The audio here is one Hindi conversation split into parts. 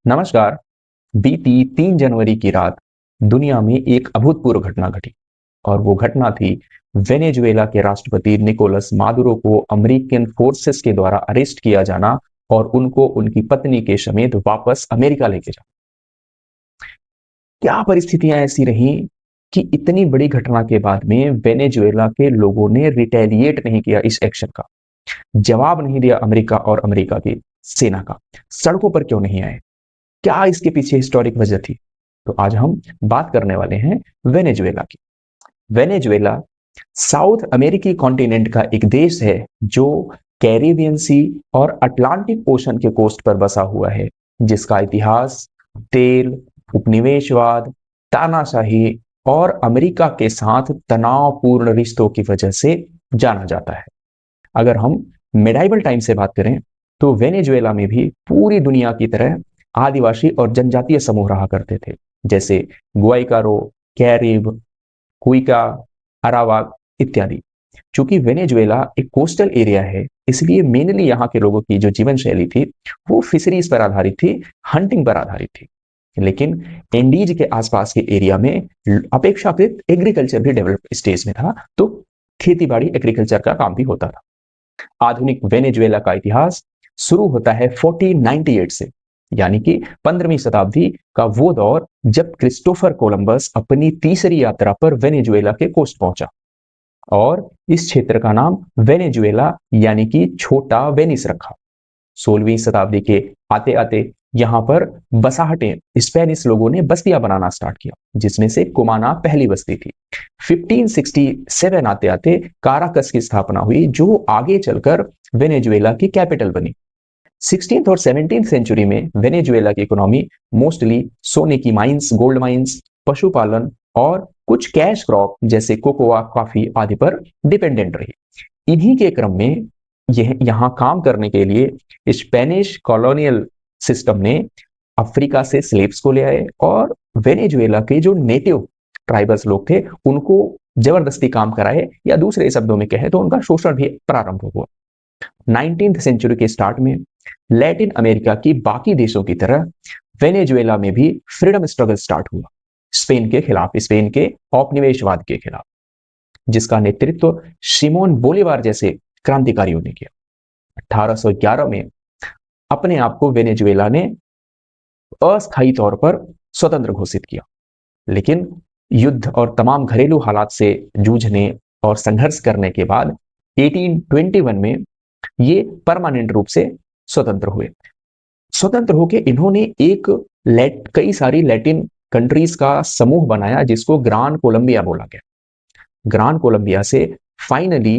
नमस्कार। बीती 3 जनवरी की रात दुनिया में एक अभूतपूर्व घटना घटी और वो घटना थी वेनेजुएला के राष्ट्रपति निकोलस मादुरो को अमेरिकन फोर्सेस के द्वारा अरेस्ट किया जाना और उनको उनकी पत्नी के समेत वापस अमेरिका लेके जाना। क्या परिस्थितियां ऐसी रहीं कि इतनी बड़ी घटना के बाद में वेनेजुएला के लोगों ने रिटेलिएट नहीं किया, इस एक्शन का जवाब नहीं दिया अमेरिका और अमेरिका की सेना का, सड़कों पर क्यों नहीं आए? क्या इसके पीछे हिस्टोरिक वजह थी? तो आज हम बात करने वाले हैं वेनेजुएला की। वेनेजुएला साउथ अमेरिकी कॉन्टिनेंट का एक देश है जो कैरिबियन सी और अटलांटिक ओशन के कोस्ट पर बसा हुआ है, जिसका इतिहास तेल, उपनिवेशवाद, तानाशाही और अमेरिका के साथ तनावपूर्ण रिश्तों की वजह से जाना जाता है। अगर हम मेडाइवल टाइम से बात करें तो वेनेजुएला में भी पूरी दुनिया की तरह आदिवासी और जनजातीय समूह रहा करते थे, जैसे गुआइकारो, कैरिब, कुइका, अरावाक इत्यादि। चूंकि वेनेजुएला एक कोस्टल एरिया है, इसलिए मेनली यहाँ के लोगों की जो जीवन शैली थी वो फिशरीज पर आधारित थी, हंटिंग पर आधारित थी। लेकिन एंडीज के आसपास के एरिया में अपेक्षाकृत एग्रीकल्चर भी डेवलप स्टेज में था, तो खेती बाड़ी एग्रीकल्चर का काम भी होता था। आधुनिक वेनेजुएला का इतिहास शुरू होता है 1498 से, यानी कि 15वीं शताब्दी का वो दौर जब क्रिस्टोफर कोलंबस अपनी तीसरी यात्रा पर वेनेजुएला के कोस्ट पहुंचा और इस क्षेत्र का नाम वेनेजुएला यानी कि छोटा वेनिस रखा। 16वीं शताब्दी के आते आते यहाँ पर बसाहटें स्पेनिश लोगों ने बस्तियां बनाना स्टार्ट किया, जिसमें से कुमाना पहली बस्ती थी। 1567 आते आते काराकस की स्थापना हुई, जो आगे चलकर वेनेजुएला की कैपिटल बनी। 16th और 17th सेंचुरी में वेनेजुएला की इकोनॉमी मोस्टली सोने की माइंस, गोल्ड माइंस, पशुपालन और कुछ कैश क्रॉप जैसे कोकोआ, कॉफी आदि पर डिपेंडेंट रही। इन्हीं के क्रम में यहाँ काम करने के लिए स्पेनिश कॉलोनियल सिस्टम ने अफ्रीका से स्लेव्स को ले आए और वेनेजुएला के जो नेटिव ट्राइबल्स लोग थे उनको जबरदस्ती काम कराए, या दूसरे शब्दों में कहें तो उनका शोषण भी प्रारंभ हुआ। 19th सेंचुरी के स्टार्ट में लैटिन अमेरिका की बाकी देशों की तरह वेनेजुएला में भी फ्रीडम स्ट्रगल स्टार्ट हुआ, स्पेन के खिलाफ, स्पेन के औपनिवेशवाद के खिलाफ, जिसका नेतृत्व शिमोन बोलीवार जैसे क्रांतिकारियों ने किया। 1811 में अपने आप को वेनेजुएला ने अस्थायी तौर पर स्वतंत्र घोषित किया, लेकिन युद्ध और तमाम घरेलू हालात से जूझने और संघर्ष करने के बाद 1821 में ये परमानेंट रूप से स्वतंत्र हुए। स्वतंत्र होकर इन्होंने कई सारी लैटिन कंट्रीज का समूह बनाया, जिसको ग्रान कोलंबिया बोला गया। ग्रान कोलंबिया से फाइनली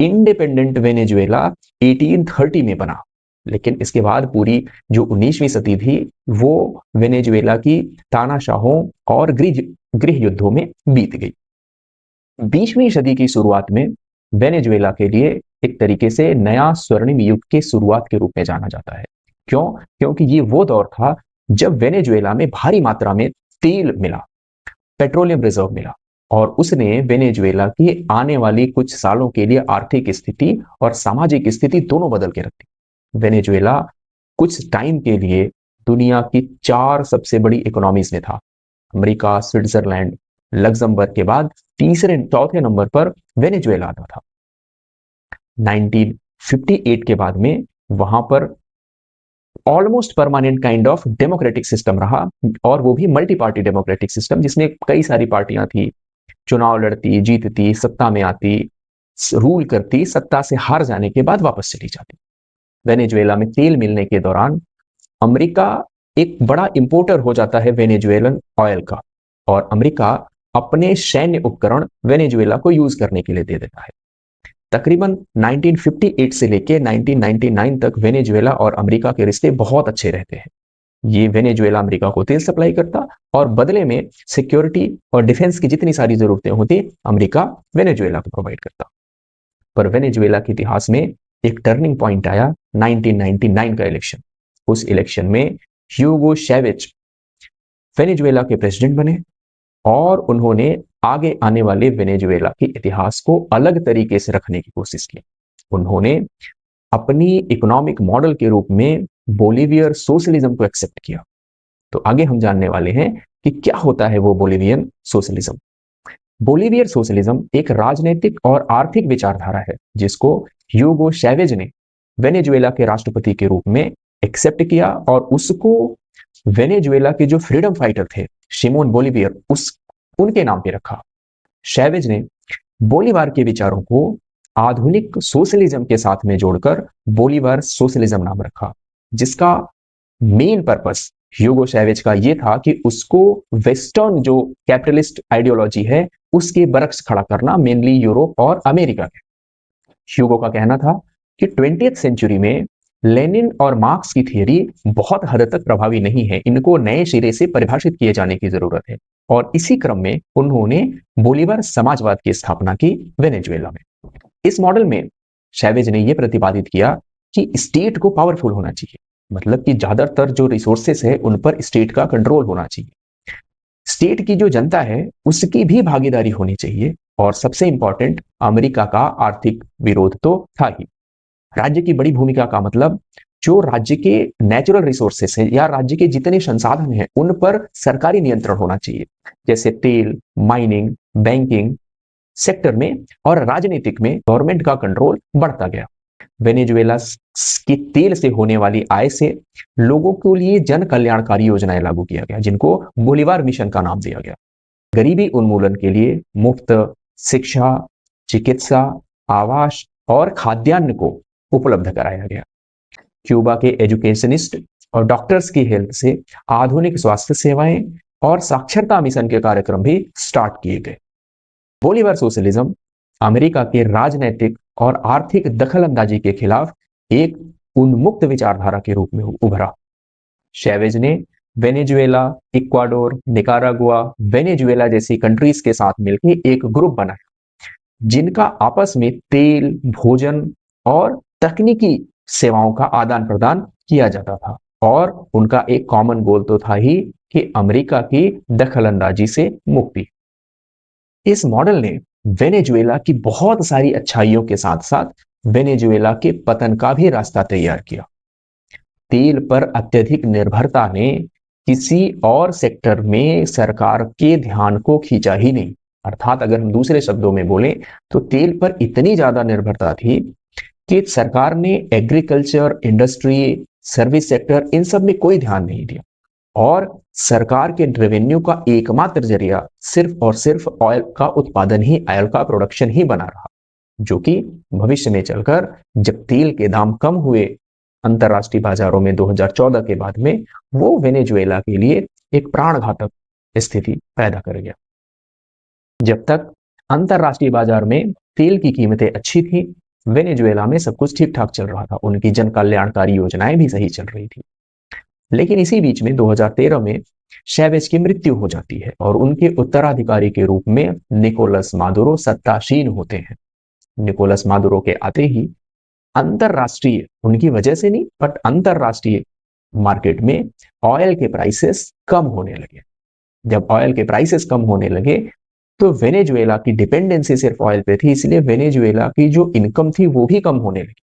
इंडिपेंडेंट वेनेजुएला 1830 में बना, लेकिन इसके बाद पूरी जो 19वीं सदी थी वो वेनेजुएला की तानाशाहों और गृह युद्धों में बीत गई। 20वीं सदी की शुरुआत में वेनेजुएला के लिए एक तरीके से नया स्वर्णिम युग के शुरुआत के रूप में जाना जाता है। क्यों? क्योंकि ये वो दौर था जब वेनेजुएला में भारी मात्रा में तेल मिला, पेट्रोलियम रिजर्व मिला, और उसने वेनेजुएला की आने वाली कुछ सालों के लिए आर्थिक स्थिति और सामाजिक स्थिति दोनों बदल के रख दी। वेनेजुएला कुछ टाइम के लिए दुनिया की 4 सबसे बड़ी इकोनॉमीज में था। अमेरिका, स्विट्जरलैंड, लग्जमबर्ग के बाद चौथे नंबर पर वेनेजुएला आता था। 1958 के बाद में वहां पर almost permanent kind of democratic system रहा, और वो भी मल्टी पार्टी डेमोक्रेटिक सिस्टम, जिसमें कई सारी पार्टियां थी, चुनाव लड़ती, जीतती, सत्ता में आती, रूल करती, सत्ता से हार जाने के बाद वापस चली जाती। वेनेजुएला में तेल मिलने के दौरान अमेरिका एक बड़ा इंपोर्टर हो जाता है वेनेजुएलन ऑयल का, और अमेरिका अपने सैन्य उपकरण वेनेजुएला को यूज करने के लिए दे देता है। तकरीबन 1958 से लेकर 1999 तक वेनेजुएला और अमेरिका के रिश्ते बहुत अच्छे रहते हैं। ये वेनेजुएला अमेरिका को तेल सप्लाई करता और बदले में सिक्योरिटी और डिफेंस की जितनी सारी जरूरतें होती अमेरिका वेनेजुएला को प्रोवाइड करता। पर वेनेजुएला के इतिहास में एक टर्निंग पॉइंट आया 1999 का इलेक्शन। उस इलेक्शन में ह्यूगो चैवेज वेनेजुएला के प्रेसिडेंट बने और उन्होंने आगे आने वाले वेनेजुएला के इतिहास को अलग तरीके से रखने की कोशिश की। उन्होंने अपनी इकोनॉमिक मॉडल के रूप में बोलीवियर सोशलिज्म को एक्सेप्ट किया तो आगे हम जानने वाले हैं कि क्या होता है वो बोलिवियन सोशलिज्म। बोलिवियर सोशलिज्म एक राजनीतिक और आर्थिक विचारधारा है जिसको ह्यूगो चैवेज ने वेनेजुएला के राष्ट्रपति के रूप में एक्सेप्ट किया और उसको वेनेजुएला के जो फ्रीडम फाइटर थे शिमोन बोलिवियर उस उनके नाम पे रखा। चैवेज ने बोलीवार के विचारों को आधुनिक सोशलिज्म के साथ में जोड़कर बोलीवार सोशलिज्म नाम रखा, जिसका मेन पर्पस ह्यूगो चैवेज का ये था कि उसको वेस्टर्न जो कैपिटलिस्ट आइडियोलॉजी है उसके बरक्स खड़ा करना, मेनली यूरोप और अमेरिका के। ह्यूगो का कहना था कि 20th सेंचुरी में लेनिन और मार्क्स की थियरी बहुत हद तक प्रभावी नहीं है, इनको नए सिरे से परिभाषित किए जाने की जरूरत है। और इसी क्रम में उन्होंने बोलीवार समाजवाद की स्थापना की वेनेजुएला में। इस मॉडल में चैवेज ने यह प्रतिपादित किया कि स्टेट को पावरफुल होना चाहिए, मतलब कि ज्यादातर जो रिसोर्सेस है उन पर स्टेट का कंट्रोल होना चाहिए, स्टेट की जो जनता है उसकी भी भागीदारी होनी चाहिए, और सबसे इंपॉर्टेंट अमेरिका का आर्थिक विरोध तो था ही। राज्य की बड़ी भूमिका का मतलब जो राज्य के नेचुरल रिसोर्सेस हैं या राज्य के जितने संसाधन हैं उन पर सरकारी नियंत्रण होना चाहिए, जैसे तेल, माइनिंग, बैंकिंग सेक्टर में और राजनीतिक में गवर्नमेंट का कंट्रोल बढ़ता गया। वेनेजुएला की तेल से होने वाली आय से लोगों के लिए जन कल्याणकारी योजनाएं लागू किया गया, जिनको बोलीवार मिशन का नाम दिया गया। गरीबी उन्मूलन के लिए मुफ्त शिक्षा, चिकित्सा, आवास और खाद्यान्न को उपलब्ध कराया गया। क्यूबा के एजुकेशनिस्ट और डॉक्टर्स की हेल्प से आधुनिक स्वास्थ्य सेवाएं और साक्षरता मिशन के कार्यक्रम भी स्टार्ट किए गए। बोलीवार सोशलिज्म अमेरिका के राजनीतिक और आर्थिक दखलंदाजी के खिलाफ एक उन्मुक्त विचारधारा के रूप में उभरा। चैवेज ने वेनेजुएला, इक्वाडोर, निकारागुआ, वेनेजुएला जैसी कंट्रीज के साथ मिलकर एक ग्रुप बनाया जिनका आपस में तेल, भोजन और तकनीकी सेवाओं का आदान प्रदान किया जाता था, और उनका एक कॉमन गोल तो था ही कि अमेरिका की दखलंदाजी से मुक्ति। इस मॉडल ने वेनेजुएला की बहुत सारी अच्छाइयों के साथ साथ वेनेजुएला के पतन का भी रास्ता तैयार किया। तेल पर अत्यधिक निर्भरता ने किसी और सेक्टर में सरकार के ध्यान को खींचा ही नहीं, अर्थात अगर हम दूसरे शब्दों में बोलें तो तेल पर इतनी ज्यादा निर्भरता थी कि सरकार ने agriculture, industry, service sector in सब में कोई ध्यान नहीं दिया, और सरकार के रेवेन्यू का एकमात्र जरिया सिर्फ और सिर्फ ऑयल का उत्पादन ही, ऑयल का प्रोडक्शन ही बना रहा, जो कि भविष्य में चलकर जब तेल के दाम कम हुए अंतरराष्ट्रीय बाजारों में 2014 के बाद में, वो वेनेजुएला के लिए एक प्राणघातक स्थिति पैदा कर गया। जब तक अंतरराष्ट्रीय बाजार में तेल की कीमतें अच्छी थी, वेनेजुएला में सब कुछ ठीक ठाक चल रहा था, उनकी जन कल्याणकारी योजनाएं भी सही चल रही थी। लेकिन इसी बीच में 2013 में चैवेज की मृत्यु हो जाती है और उनके उत्तराधिकारी के रूप में निकोलस मादुरो सत्तासीन होते हैं। निकोलस मादुरो के आते ही अंतरराष्ट्रीय, उनकी वजह से नहीं बट अंतरराष्ट्रीय मार्केट में ऑयल के प्राइसेस कम होने लगे। जब ऑयल के प्राइसेस कम होने लगे तो वेनेजुएला की डिपेंडेंसी सिर्फ ऑयल पे थी, इसलिए वेनेजुएला की जो इनकम थी वो भी कम होने लगी।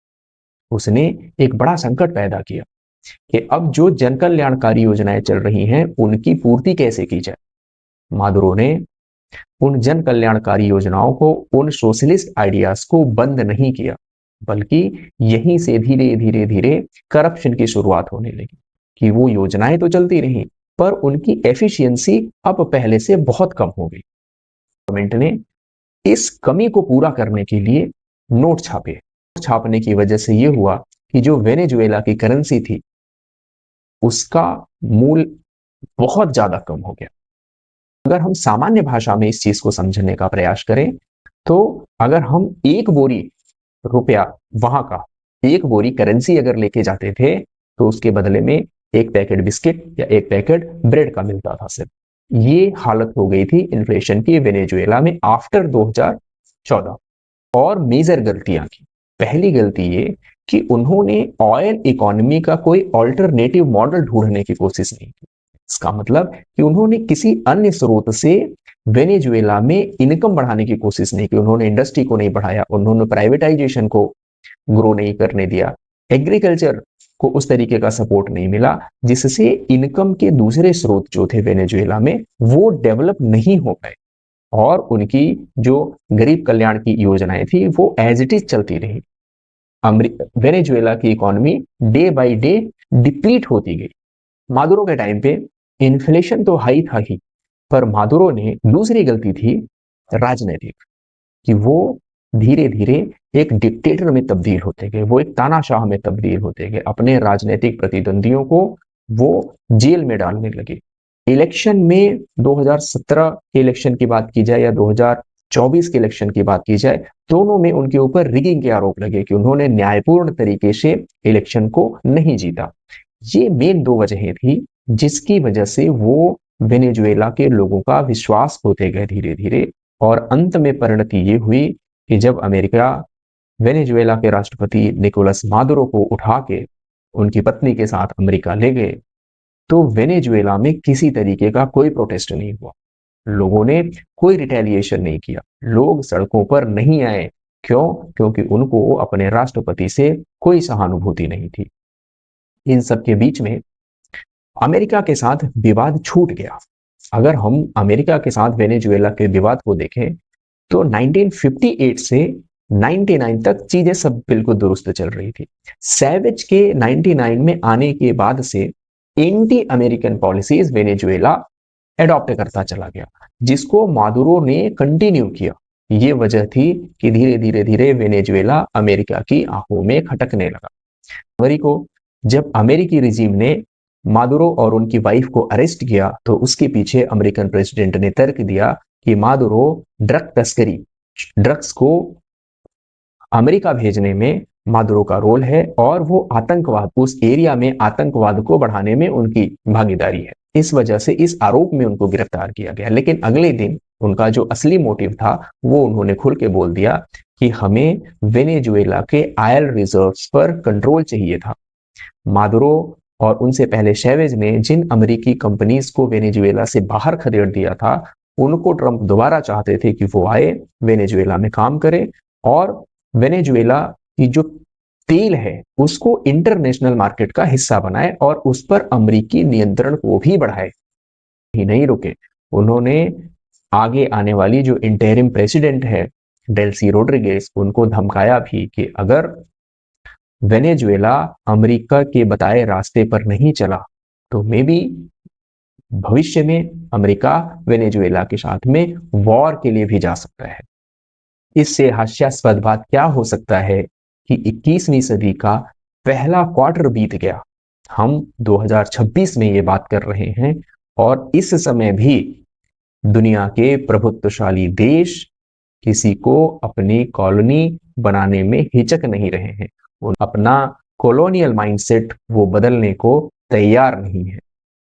उसने एक बड़ा संकट पैदा किया कि अब जो जन कल्याणकारी योजनाएं चल रही हैं उनकी पूर्ति कैसे की जाए। मादुरो ने उन जन कल्याणकारी योजनाओं को, उन सोशलिस्ट आइडियाज को बंद नहीं किया, बल्कि यहीं से धीरे धीरे धीरे करप्शन की शुरुआत होने लगी कि वो योजनाएं तो चलती रही पर उनकी एफिशिएंसी अब पहले से बहुत कम हो गई। गवर्नमेंट ने इस कमी को पूरा करने के लिए नोट छापे। छापने की वजह से यह हुआ कि जो वेनेजुएला की करेंसी थी उसका मूल्य बहुत ज्यादा कम हो गया। अगर हम सामान्य भाषा में इस चीज को समझने का प्रयास करें तो अगर हम एक बोरी रुपया, वहां का एक बोरी करेंसी अगर लेके जाते थे तो उसके बदले में एक पैकेट बिस्किट या एक पैकेट ब्रेड का मिलता था सिर्फ। ये हालत हो गई थी इन्फ्लेशन की वेनेजुएला में आफ्टर 2014। और मेजर गलतियां की। पहली गलती ये कि उन्होंने ऑयल इकोनॉमी का कोई ऑल्टरनेटिव मॉडल ढूंढने की कोशिश नहीं की। इसका मतलब कि उन्होंने किसी अन्य स्रोत से वेनेजुएला में इनकम बढ़ाने की कोशिश नहीं की। उन्होंने इंडस्ट्री को नहीं बढ़ाया, उन्होंने प्राइवेटाइजेशन को ग्रो नहीं करने दिया, एग्रीकल्चर को उस तरीके का सपोर्ट नहीं मिला, जिससे इनकम के दूसरे स्रोत जो थे वेनेजुएला में वो डेवलप नहीं हो पाए और उनकी जो गरीब कल्याण की योजनाएं थी वो एज इट इज चलती रही। वेनेजुएला की economy day by day deplete होती गई। मादुरो के टाइम पे इन्फ्लेशन तो हाई था ही, पर मादुरो ने दूसरी गलती थी राजनीतिक, कि वो धीरे धीरे एक डिक्टेटर में तब्दील होते गए, वो एक तानाशाह में तब्दील होते गए। अपने राजनीतिक प्रतिद्वंदियों को वो जेल में डालने लगे। इलेक्शन में 2017 के इलेक्शन की बात की जाए या 2024 के इलेक्शन की बात की जाए, दोनों में उनके ऊपर रिगिंग के आरोप लगे कि उन्होंने न्यायपूर्ण तरीके से इलेक्शन को नहीं जीता। ये मेन दो वजहें थी जिसकी वजह से वो वेनेजुएला के लोगों का विश्वास खोते गए धीरे धीरे, और अंत में परिणति ये हुई कि जब अमेरिका वेनेजुएला के राष्ट्रपति निकोलस मादुरो को उठा के उनकी पत्नी के साथ अमेरिका ले गए, तो वेनेजुएला में किसी तरीके का कोई प्रोटेस्ट नहीं हुआ। लोगों ने कोई रिटेलिएशन नहीं किया, लोग सड़कों पर नहीं आए। क्यों? क्योंकि उनको अपने राष्ट्रपति से कोई सहानुभूति नहीं थी। इन सब के बीच में अमेरिका के साथ विवाद छूट गया। अगर हम अमेरिका के साथ वेनेजुएला के विवाद को देखें तो 1958 से 99 तक चीजें सब बिल्कुल दुरुस्त चल रही थी। सैवेज के 99 में आने के बाद से anti American policies Venezuela adopt करता चला गया, जिसको मादुरो ने कंटिन्यू किया। ये वजह थी कि धीरे धीरे धीरे वेनेजुएला अमेरिका की आंखों में खटकने लगा। जनवरी को जब अमेरिकी रिजीम ने मादुरो और उनकी वाइफ को अरेस्ट किया, तो उसके पीछे अमेरिकन प्रेसिडेंट ने तर्क दिया कि मादुरो ड्रग तस्करी, ड्रग्स को अमेरिका भेजने में मादुरो का रोल है और वो आतंकवाद, उस एरिया में आतंकवाद को बढ़ाने में उनकी भागीदारी है। इस वजह से इस आरोप में उनको गिरफ्तार किया गया। लेकिन अगले दिन उनका जो असली मोटिव था वो उन्होंने खुल के बोल दिया कि हमें वेनेजुएला के ऑयल रिजर्व्स पर कंट्रोल चाहिए था। मादुरो और उनसे पहले चेवेज ने जिन अमेरिकी कंपनीज को वेनेजुएला से बाहर खदेड़ दिया था, उनको ट्रंप दोबारा चाहते थे कि वो आए, वेनेजुएला में काम करें और वेनेजुएला की जो तेल है उसको इंटरनेशनल मार्केट का हिस्सा बनाए और उस पर अमेरिकी नियंत्रण को भी बढ़ाए। ही नहीं रुके, उन्होंने आगे आने वाली जो इंटरिम प्रेसिडेंट है डेल्सी रोड्रिगेज, उनको धमकाया भी कि अगर वेनेजुएला अमेरिका के बताए रास्ते पर नहीं चला तो मे बी भविष्य में अमेरिका वेनेजुएला के साथ में वॉर के लिए भी जा सकता है। इससे हास्यास्पद बात क्या हो सकता है कि 21वीं सदी का पहला क्वार्टर बीत गया, हम 2026 में ये बात कर रहे हैं और इस समय भी दुनिया के प्रभुत्वशाली देश किसी को अपनी कॉलोनी बनाने में हिचक नहीं रहे हैं। अपना कॉलोनियल माइंडसेट वो बदलने को तैयार नहीं है।